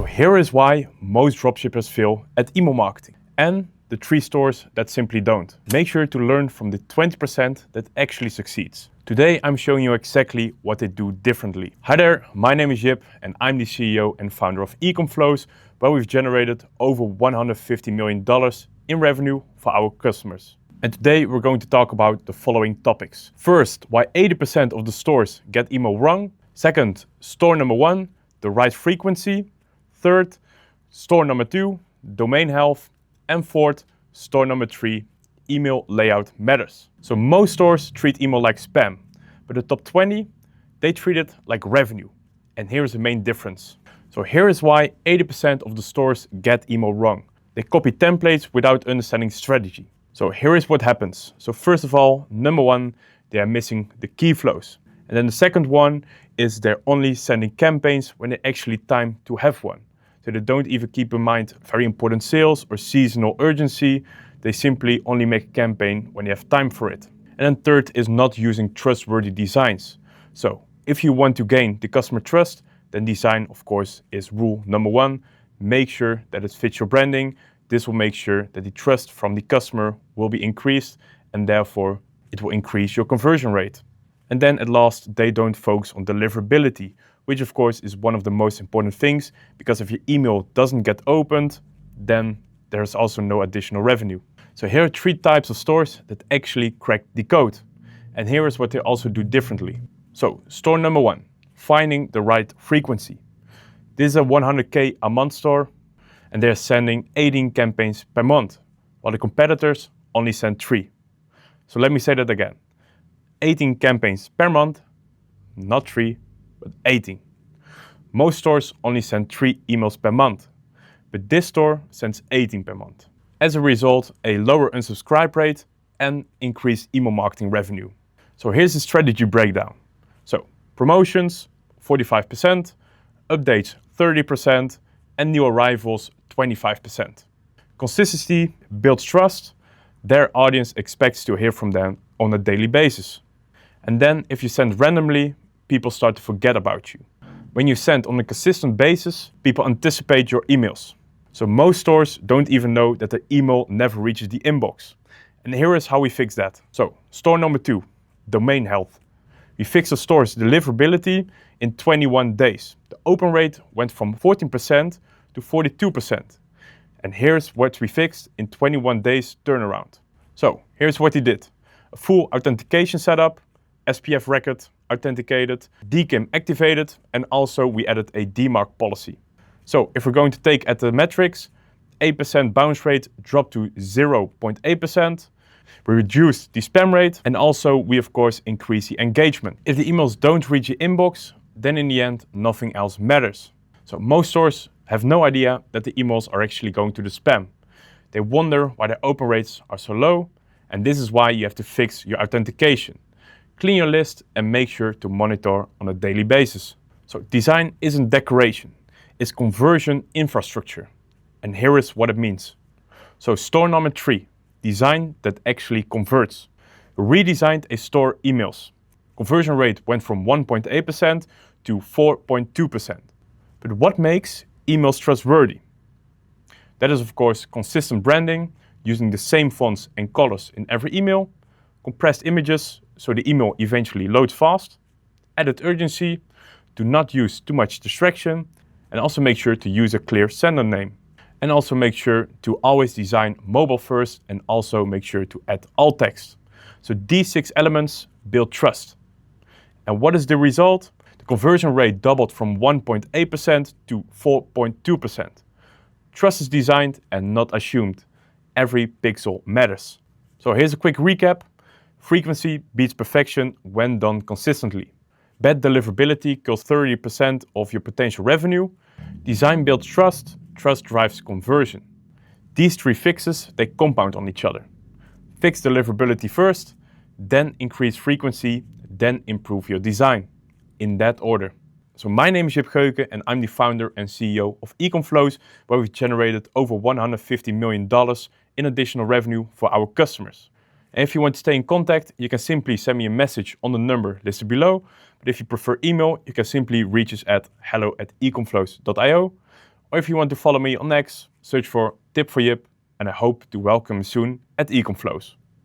here is why most dropshippers fail at email marketing, and the 3 stores that simply don't. Make sure to learn from the 20% that actually succeeds. Today I'm showing you exactly what they do differently. Hi there, my name is Jip and I'm the CEO and founder of Ecomflows, where we've generated over $150 million in revenue for our customers. And today we're going to talk about the following topics. First, why 80% of the stores get email wrong. Second, store number 1, the right frequency. Third, store number 2, domain health. And fourth, store number 3, email layout matters. So most stores treat email like spam, but the top 20, they treat it like revenue. And here's the main difference. So here is why 80% of the stores get email wrong. They copy templates without understanding strategy. So here is what happens. So first of all, number 1, they are missing the key flows. And then the second one is they're only sending campaigns when they actually time to have one. So they don't even keep in mind very important sales or seasonal urgency. They simply only make a campaign when you have time for it. And then third is not using trustworthy designs. So if you want to gain the customer trust, then design, of course, is rule number 1. Make sure that it fits your branding. This will make sure that the trust from the customer will be increased, and therefore it will increase your conversion rate. And then at last, they don't focus on deliverability, which of course is one of the most important things, because if your email doesn't get opened, then there's also no additional revenue. So here are 3 types of stores that actually crack the code. And here is what they also do differently. So store number 1, finding the right frequency. This is a 100K a month store, and they're sending 18 campaigns per month, while the competitors only send 3. So let me say that again. 18 campaigns per month, not 3, but 18. Most stores only send 3 emails per month, but this store sends 18 per month. As a result, a lower unsubscribe rate and increased email marketing revenue. So here's the strategy breakdown. So promotions, 45%, updates, 30%, and new arrivals, 25%. Consistency builds trust. Their audience expects to hear from them on a daily basis. And then if you send randomly, people start to forget about you. When you send on a consistent basis, people anticipate your emails. So most stores don't even know that the email never reaches the inbox. And here is how we fix that. So store number 2, domain health. We fixed the store's deliverability in 21 days. The open rate went from 14% to 42%. And here's what we fixed in 21 days turnaround. So here's what he did. A full authentication setup, SPF record authenticated, DKIM activated, and also we added a DMARC policy. So if we're going to take at the metrics, 8% bounce rate dropped to 0.8%. We reduced the spam rate, and also we of course increase the engagement. If the emails don't reach your inbox, then in the end nothing else matters. So most stores have no idea that the emails are actually going to the spam. They wonder why their open rates are so low, and this is why you have to fix your authentication. Clean your list and make sure to monitor on a daily basis. So design isn't decoration, it's conversion infrastructure. And here is what it means. So store number 3, design that actually converts. We redesigned a store emails. Conversion rate went from 1.8% to 4.2%. But what makes emails trustworthy? That is of course consistent branding, using the same fonts and colors in every email, compressed images so the email eventually loads fast, added urgency, do not use too much distraction, and also make sure to use a clear sender name. And also make sure to always design mobile first, and also make sure to add alt text. So these 6 elements build trust. And what is the result? The conversion rate doubled from 1.8% to 4.2%. Trust is designed and not assumed. Every pixel matters. So here's a quick recap. Frequency beats perfection when done consistently. Bad deliverability kills 30% of your potential revenue. Design builds trust. Trust drives conversion. These 3 fixes, they compound on each other. Fix deliverability first, then increase frequency, then improve your design. In that order. So my name is Jip Geuke and I'm the founder and CEO of Ecomflows, where we've generated over $150 million in additional revenue for our customers. And if you want to stay in contact, you can simply send me a message on the number listed below. But if you prefer email, you can simply reach us at hello@ecomflows.io. Or if you want to follow me on X, search for Tip for Jip, and I hope to welcome you soon at Ecomflows.